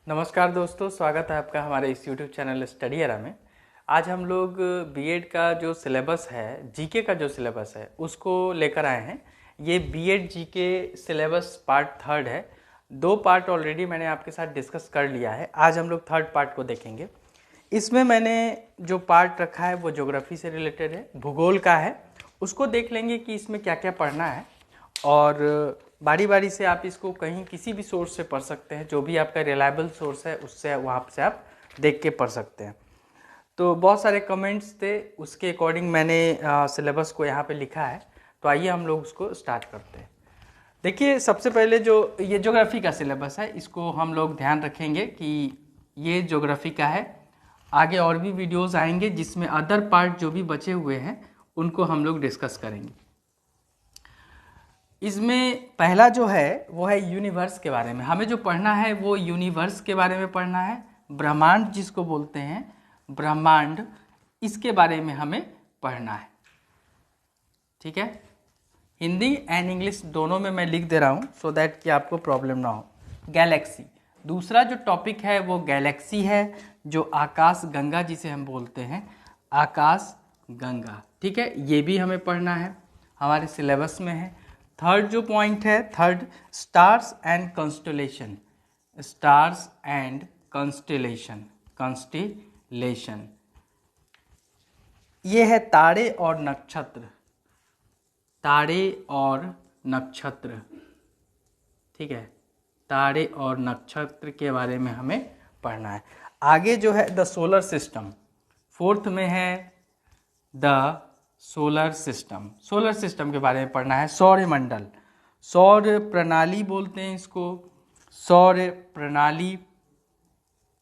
नमस्कार दोस्तों, स्वागत है आपका हमारे इस YouTube चैनल स्टडी एरा में। आज हम लोग बीएड का जो सिलेबस है, जीके का जो सिलेबस है उसको लेकर आए हैं। ये बीएड जीके सिलेबस पार्ट 3 है। 2 पार्ट ऑलरेडी मैंने आपके साथ डिस्कस कर लिया है। आज हम लोग 3rd पार्ट को देखेंगे। इसमें मैंने जो पार्ट रखा है वो ज्योग्राफी से रिलेटेड है, भूगोल का है। उसको देख लेंगे कि इसमें क्या क्या पढ़ना है और बारी बारी से आप इसको कहीं किसी भी सोर्स से पढ़ सकते हैं। जो भी आपका रिलायबल सोर्स है उससे वहाँ से आप देख के पढ़ सकते हैं। तो बहुत सारे कमेंट्स थे, उसके अकॉर्डिंग मैंने सिलेबस को यहाँ पे लिखा है। तो आइए हम लोग उसको स्टार्ट करते हैं। देखिए, सबसे पहले जो ये ज्योग्राफी का सिलेबस है इसको हम लोग ध्यान रखेंगे कि ये ज्योग्राफी का है। आगे और भी वीडियोज़ आएंगे जिसमें अदर पार्ट जो भी बचे हुए हैं उनको हम लोग डिस्कस करेंगे। इसमें पहला जो है वो है यूनिवर्स के बारे में। हमें जो पढ़ना है वो यूनिवर्स के बारे में पढ़ना है। ब्रह्मांड जिसको बोलते हैं, ब्रह्मांड, इसके बारे में हमें पढ़ना है। ठीक है, हिंदी एंड इंग्लिश दोनों में मैं लिख दे रहा हूँ सो दैट कि आपको प्रॉब्लम ना हो। गैलेक्सी, दूसरा जो टॉपिक है वो गैलेक्सी है, जो आकाश गंगा जिसे हम बोलते हैं, आकाश गंगा। ठीक है, ये भी हमें पढ़ना है, हमारे सिलेबस में है। थर्ड जो पॉइंट है, third, stars and constellation. Stars and constellation, constellation ये है तारे और नक्षत्र, तारे और नक्षत्र। ठीक है, तारे और नक्षत्र के बारे में हमें पढ़ना है। आगे जो है द सोलर सिस्टम, 4th में है the solar system. Solar system के बारे में पढ़ना है। सौर मंडल, सौर प्रणाली बोलते हैं इसको, सौर प्रणाली,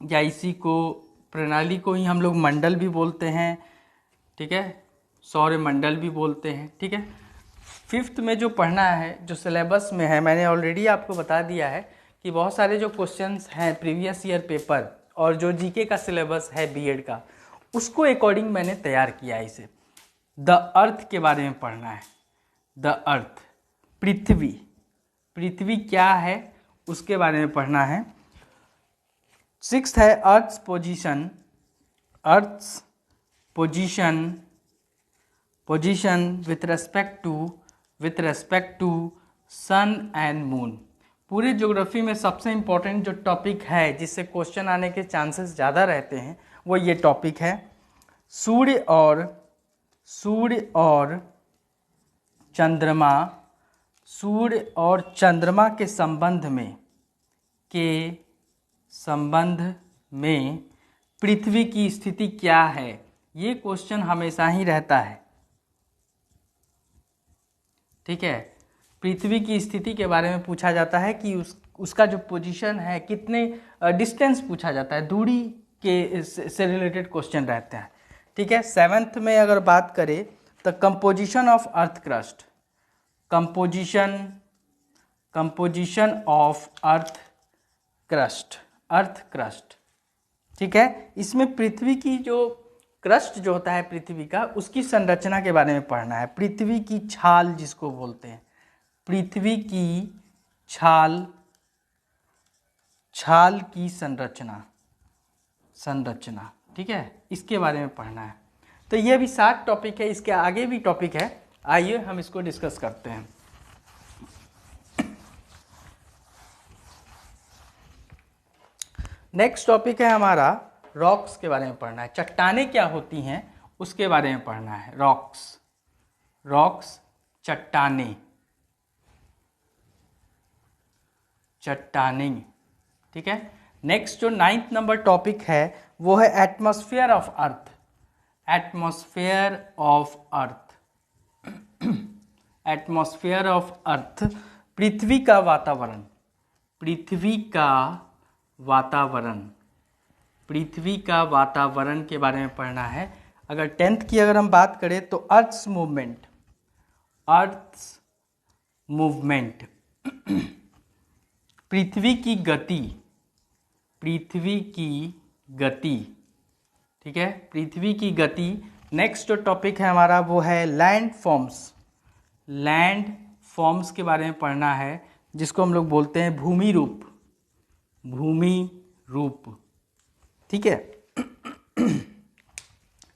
या इसी को प्रणाली को ही हम लोग मंडल भी बोलते हैं। ठीक है, सौर मंडल भी बोलते हैं। ठीक है, 5th में जो पढ़ना है, जो सिलेबस में है, मैंने ऑलरेडी आपको बता दिया है कि बहुत सारे जो क्वेश्चंस हैं प्रीवियस ईयर पेपर और जो जीके का सिलेबस है बीएड का, उसको अकॉर्डिंग मैंने तैयार किया है इसे। द अर्थ के बारे में पढ़ना है। द अर्थ, पृथ्वी, पृथ्वी क्या है उसके बारे में पढ़ना है। 6th है earth's position, earth's position, position with respect to sun and moon. पूरे ज्योग्राफी में सबसे इम्पोर्टेंट जो टॉपिक है जिससे क्वेश्चन आने के चांसेस ज़्यादा रहते हैं वो ये टॉपिक है। सूर्य और चंद्रमा, सूर्य और चंद्रमा के संबंध में पृथ्वी की स्थिति क्या है, ये क्वेश्चन हमेशा ही रहता है। ठीक है, पृथ्वी की स्थिति के बारे में पूछा जाता है कि उसका जो पोजीशन है, कितने डिस्टेंस पूछा जाता है, दूरी के से रिलेटेड क्वेश्चन रहते हैं। ठीक है, 7th में अगर बात करें तो composition of earth crust, composition of earth crust. ठीक है, इसमें पृथ्वी की जो क्रस्ट जो होता है पृथ्वी का, उसकी संरचना के बारे में पढ़ना है। पृथ्वी की छाल जिसको बोलते हैं, पृथ्वी की छाल की संरचना। ठीक है, इसके बारे में पढ़ना है। तो ये भी 7 टॉपिक है, इसके आगे भी टॉपिक है, आइए हम इसको डिस्कस करते हैं। नेक्स्ट टॉपिक है हमारा रॉक्स के बारे में पढ़ना है। चट्टानें क्या होती हैं उसके बारे में पढ़ना है। रॉक्स, चट्टानें। ठीक है, नेक्स्ट जो 9th नंबर टॉपिक है वो है atmosphere of earth. Atmosphere of earth, पृथ्वी का वातावरण के बारे में पढ़ना है। अगर 10th की अगर हम बात करें तो अर्थ्स मूवमेंट, पृथ्वी की गति। ठीक है, पृथ्वी की गति। नेक्स्ट जो टॉपिक है हमारा वो है लैंड फॉर्म्स के बारे में पढ़ना है, जिसको हम लोग बोलते हैं भूमि रूप। ठीक है,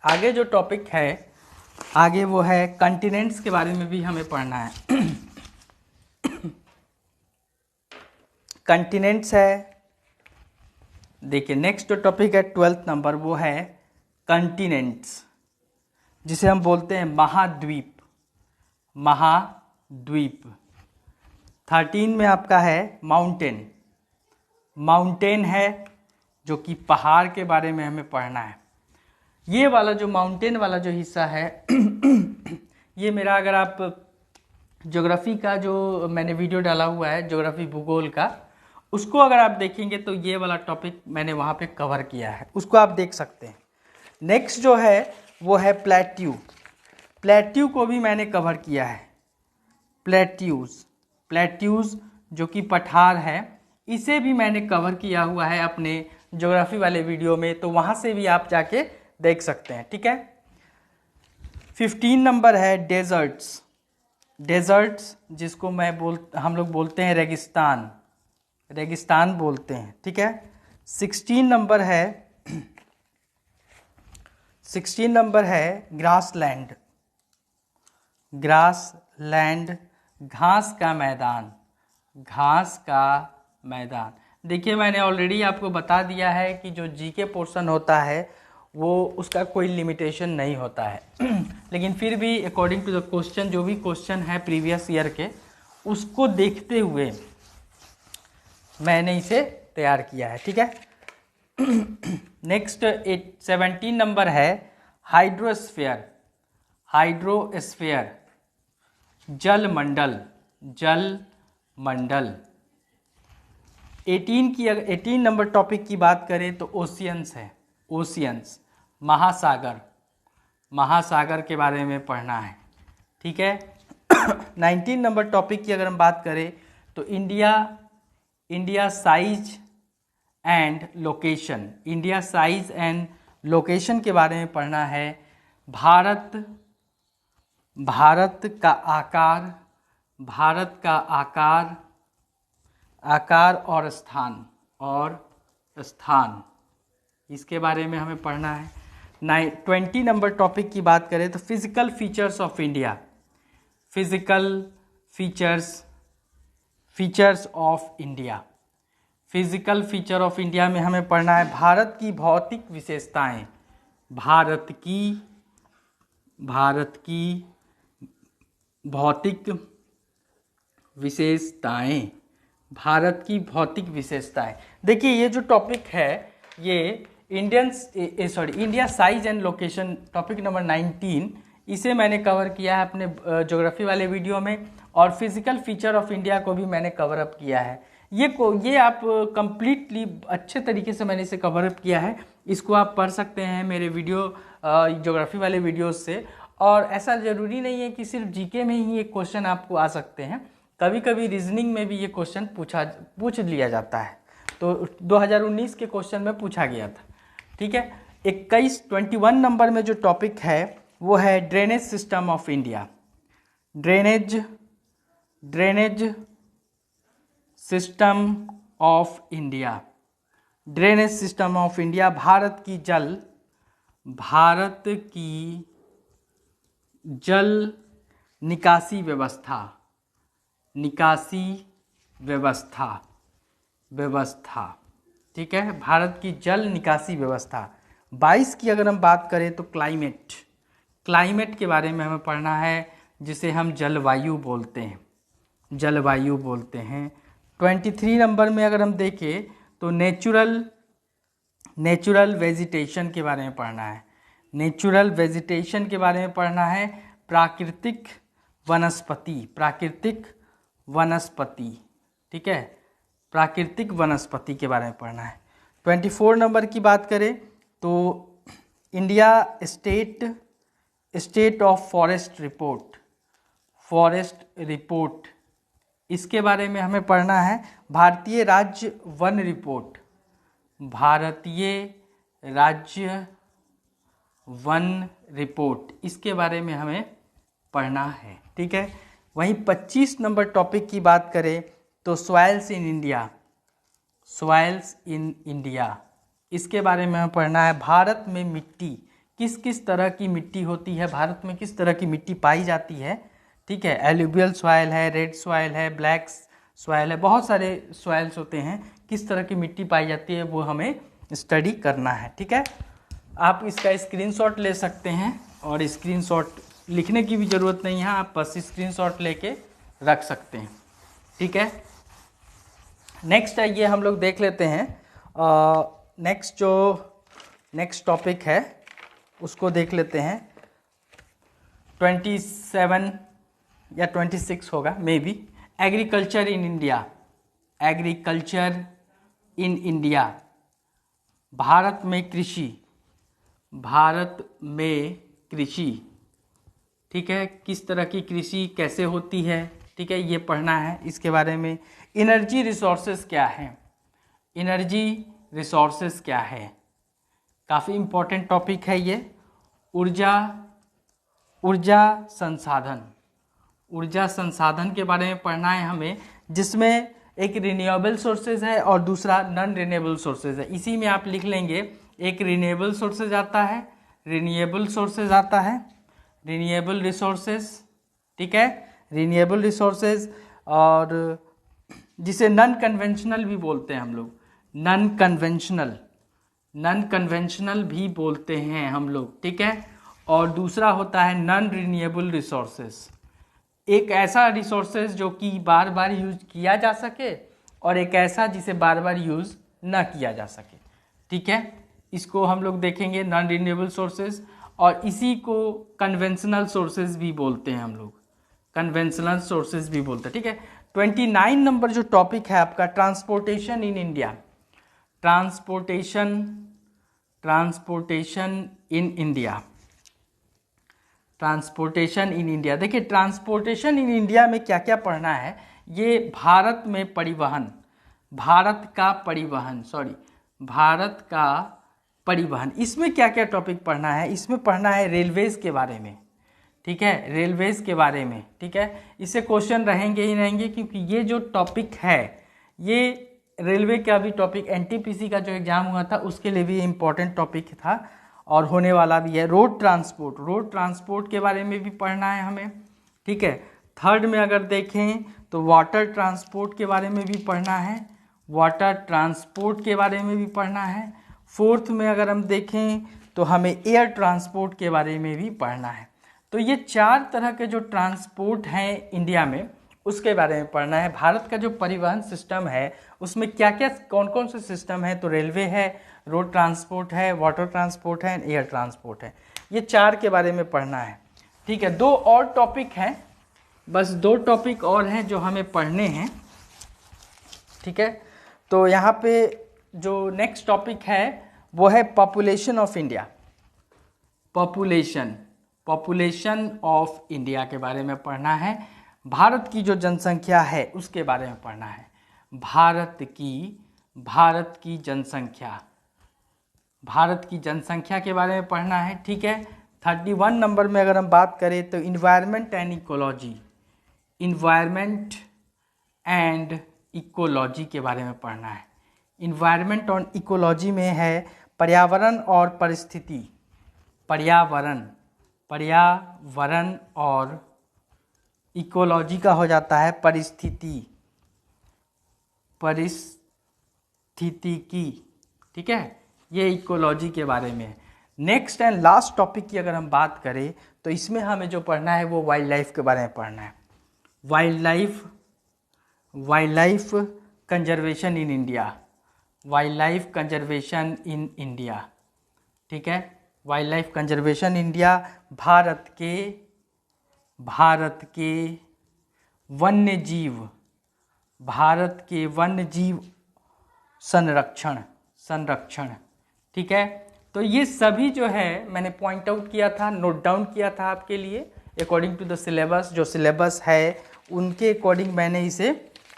आगे जो टॉपिक है आगे वो है कॉन्टिनेंट्स के बारे में भी हमें पढ़ना है। कॉन्टिनेंट्स है, देखिए नेक्स्ट जो टॉपिक है 12th नंबर वो है कॉन्टिनेंट्स, जिसे हम बोलते हैं महाद्वीप। महाद्वीप 13 में आपका है माउंटेन। माउंटेन है जो कि पहाड़ के बारे में हमें पढ़ना है। ये वाला जो माउंटेन वाला जो हिस्सा है ये मेरा, अगर आप ज्योग्राफी का जो मैंने वीडियो डाला हुआ है ज्योग्राफी भूगोल का, उसको अगर आप देखेंगे तो ये वाला टॉपिक मैंने वहाँ पे कवर किया है, उसको आप देख सकते हैं। नेक्स्ट जो है वो है प्लेट्यू। प्लेट्यू को भी मैंने कवर किया है। प्लेट्यूज जो कि पठार है, इसे भी मैंने कवर किया हुआ है अपने ज्योग्राफी वाले वीडियो में, तो वहाँ से भी आप जाके देख सकते हैं। ठीक है, 15 नंबर है डेजर्ट्स। डेजर्ट्स जिसको हम लोग बोलते हैं रेगिस्तान, रेगिस्तान बोलते हैं। ठीक है, 16 नंबर है ग्रासलैंड। ग्रासलैंड घास का मैदान। घास का मैदान, देखिए मैंने ऑलरेडी आपको बता दिया है कि जो जीके पोर्शन होता है वो उसका कोई लिमिटेशन नहीं होता है लेकिन फिर भी अकॉर्डिंग टू द क्वेश्चन, जो भी क्वेश्चन है प्रीवियस ईयर के, उसको देखते हुए मैंने इसे तैयार किया है। ठीक है, नेक्स्ट 17 नंबर है हाइड्रोस्फीयर। हाइड्रोस्फीयर जल मंडल। जल मंडल 18 नंबर टॉपिक की बात करें तो ओशियंस है। ओशियंस महासागर। महासागर के बारे में पढ़ना है। ठीक है, 19 नंबर टॉपिक की अगर हम बात करें तो India size and location. India size and location के बारे में पढ़ना है। भारत का आकार। भारत का आकार और स्थान, इसके बारे में हमें पढ़ना है। 20 नंबर टॉपिक की बात करें तो physical features of India. Physical features of India. Physical feature of India में हमें पढ़ना है भारत की भौतिक विशेषताएं। भारत की भौतिक विशेषताएं। भारत की भौतिक विशेषताएं, देखिए ये जो टॉपिक है ये India size and location topic number 19, इसे मैंने कवर किया है अपने ज्योग्राफी वाले वीडियो में, और फिजिकल फीचर ऑफ इंडिया को भी मैंने कवर अप किया है। ये आप कंप्लीटली अच्छे तरीके से मैंने इसे कवर अप किया है। इसको आप पढ़ सकते हैं मेरे वीडियो ज्योग्राफी वाले वीडियोस से। और ऐसा ज़रूरी नहीं है कि सिर्फ जीके में ही ये क्वेश्चन आपको आ सकते हैं, कभी कभी रीजनिंग में भी ये क्वेश्चन पूछ लिया जाता है। तो 2019 के क्वेश्चन में पूछा गया था। ठीक है, 21 नंबर में जो टॉपिक है वो है drainage system of India. Drainage system of India. Drainage system of India Bharat की जल निकासी व्यवस्था। ठीक है, भारत की जल निकासी व्यवस्था। 22 की अगर हम बात करें तो क्लाइमेट के बारे में हमें पढ़ना है, जिसे हम जलवायु बोलते हैं। 23 नंबर में अगर हम देखें तो नेचुरल वेजिटेशन के बारे में पढ़ना है। नेचुरल वेजिटेशन के बारे में पढ़ना है। प्राकृतिक वनस्पति। ठीक है, प्राकृतिक वनस्पति के बारे में पढ़ना है। 24 नंबर की बात करें तो India state of forest report, इसके बारे में हमें पढ़ना है। भारतीय राज्य वन रिपोर्ट, इसके बारे में हमें पढ़ना है। ठीक है, वहीं 25 नंबर टॉपिक की बात करें तो soils in India. Soils in India, इसके बारे में हमें पढ़ना है। भारत में मिट्टी किस किस तरह की मिट्टी होती है, भारत में किस तरह की मिट्टी पाई जाती है, ठीक है। एलुवियल सॉइल है, रेड सॉइल है, ब्लैक सॉइल है, बहुत सारे सॉइल्स होते हैं। किस तरह की मिट्टी पाई जाती है वो हमें स्टडी करना है, ठीक है। आप इसका स्क्रीनशॉट ले सकते हैं, और स्क्रीनशॉट लिखने की भी ज़रूरत नहीं है, आप बस स्क्रीनशॉट लेके रख सकते हैं, ठीक है। नेक्स्ट है, ये हम लोग देख लेते हैं। नेक्स्ट टॉपिक है उसको देख लेते हैं। 27 या 26 होगा may be. Agriculture in India, agriculture in India, Bharat में कृषि, भारत में कृषि, ठीक है। किस तरह की कृषि कैसे होती है, ठीक है, ये पढ़ना है इसके बारे में। एनर्जी रिसोर्सेज क्या है, एनर्जी रिसोर्सेज क्या है, काफ़ी इम्पोर्टेंट टॉपिक है ये। ऊर्जा संसाधन, ऊर्जा संसाधन के बारे में पढ़ना है हमें, जिसमें एक रिन्यूएबल सोर्सेज है और दूसरा नॉन रिन्यूएबल सोर्सेज है। इसी में आप लिख लेंगे, एक रिन्यूएबल सोर्सेज आता है, रिन्यूएबल सोर्सेज आता है, रिन्यूएबल रिसोर्सेज, ठीक है, रिन्यूएबल रिसोर्सेज, और जिसे नॉन कन्वेंशनल भी बोलते हैं हम लोग, नॉन कन्वेंशनल भी बोलते हैं हम लोग, ठीक है। और दूसरा होता है नॉन रिन्यूएबल रिसोर्सेज, एक ऐसा रिसोर्सेज जो कि बार बार यूज किया जा सके, और एक ऐसा जिसे बार बार यूज ना किया जा सके, ठीक है। इसको हम लोग देखेंगे नॉन रिन्यूएबल सोर्सेज, और इसी को कन्वेंशनल सोर्सेज भी बोलते हैं हम लोग, कन्वेंशनल सोर्सेज भी बोलते हैं, ठीक है। 29 नंबर जो टॉपिक है आपका, transportation in India, transportation in India, transportation in India. देखिए, ट्रांसपोर्टेशन इन इंडिया में क्या क्या पढ़ना है, ये भारत में परिवहन, भारत का परिवहन, इसमें क्या क्या टॉपिक पढ़ना है, इसमें पढ़ना है रेलवेज के बारे में, ठीक है, रेलवेज के बारे में, ठीक है। इससे क्वेश्चन रहेंगे ही रहेंगे, क्योंकि ये जो टॉपिक है, ये रेलवे का भी टॉपिक एनटीपीसी का जो एग्जाम हुआ था उसके लिए भी इम्पोर्टेंट टॉपिक था, और होने वाला भी है। रोड ट्रांसपोर्ट के बारे में भी पढ़ना है हमें, ठीक है। थर्ड में अगर देखें तो वाटर ट्रांसपोर्ट के बारे में भी पढ़ना है, वाटर ट्रांसपोर्ट के बारे में भी पढ़ना है। फोर्थ में अगर हम देखें तो हमें एयर ट्रांसपोर्ट के बारे में भी पढ़ना है। तो ये 4 तरह के जो ट्रांसपोर्ट हैं इंडिया में, उसके बारे में पढ़ना है। भारत का जो परिवहन सिस्टम है उसमें क्या क्या कौन कौन से सिस्टम है, तो रेलवे है, रोड ट्रांसपोर्ट है, वाटर ट्रांसपोर्ट है, एयर ट्रांसपोर्ट है, ये 4 के बारे में पढ़ना है, ठीक है। 2 और टॉपिक हैं, बस 2 टॉपिक और हैं जो हमें पढ़ने हैं, ठीक है। तो यहाँ पे जो नेक्स्ट टॉपिक है वो है population of India, population of India के बारे में पढ़ना है। भारत की जो जनसंख्या है उसके बारे में पढ़ना है, भारत की जनसंख्या के बारे में पढ़ना है, ठीक है। 31 नंबर में अगर हम बात करें तो इन्वायरमेंट एंड इकोलॉजी के बारे में पढ़ना है। इन्वायरमेंट और इकोलॉजी में है पर्यावरण और परिस्थिति, पर्यावरण और इकोलॉजी का हो जाता है परिस्थितिकी, ठीक है, ये इकोलॉजी के बारे में है। नेक्स्ट एंड लास्ट टॉपिक की अगर हम बात करें तो इसमें हमें जो पढ़ना है वो वाइल्ड लाइफ के बारे में पढ़ना है, wild life conservation in India, ठीक है। Wild life conservation India, Bharat के वन्य जीव संरक्षण, ठीक है। तो ये सभी जो है मैंने पॉइंट आउट किया था, नोट डाउन किया था आपके लिए अकॉर्डिंग टू द सिलेबस, जो सिलेबस है उनके अकॉर्डिंग मैंने इसे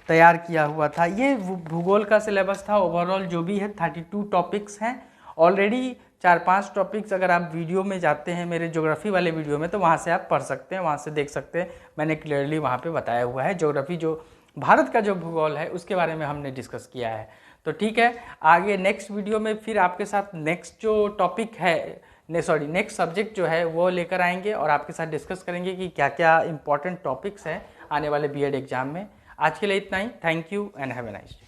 तैयार किया हुआ था। ये भूगोल का सिलेबस था, ओवरऑल जो भी है 32 टॉपिक्स हैं। ऑलरेडी 4-5 टॉपिक्स अगर आप वीडियो में जाते हैं मेरे ज्योग्राफी वाले वीडियो में, तो वहाँ से आप पढ़ सकते हैं, वहाँ से देख सकते हैं, मैंने क्लियरली वहाँ पे बताया हुआ है। ज्योग्राफी जो भारत का जो भूगोल है उसके बारे में हमने डिस्कस किया है। तो ठीक है, आगे नेक्स्ट वीडियो में फिर आपके साथ नेक्स्ट जो टॉपिक है नेक्स्ट सब्जेक्ट जो है वो लेकर आएंगे और आपके साथ डिस्कस करेंगे कि क्या क्या इंपॉर्टेंट टॉपिक्स हैं आने वाले बीएड एग्जाम में। आज के लिए इतना ही। Thank you and have a nice day.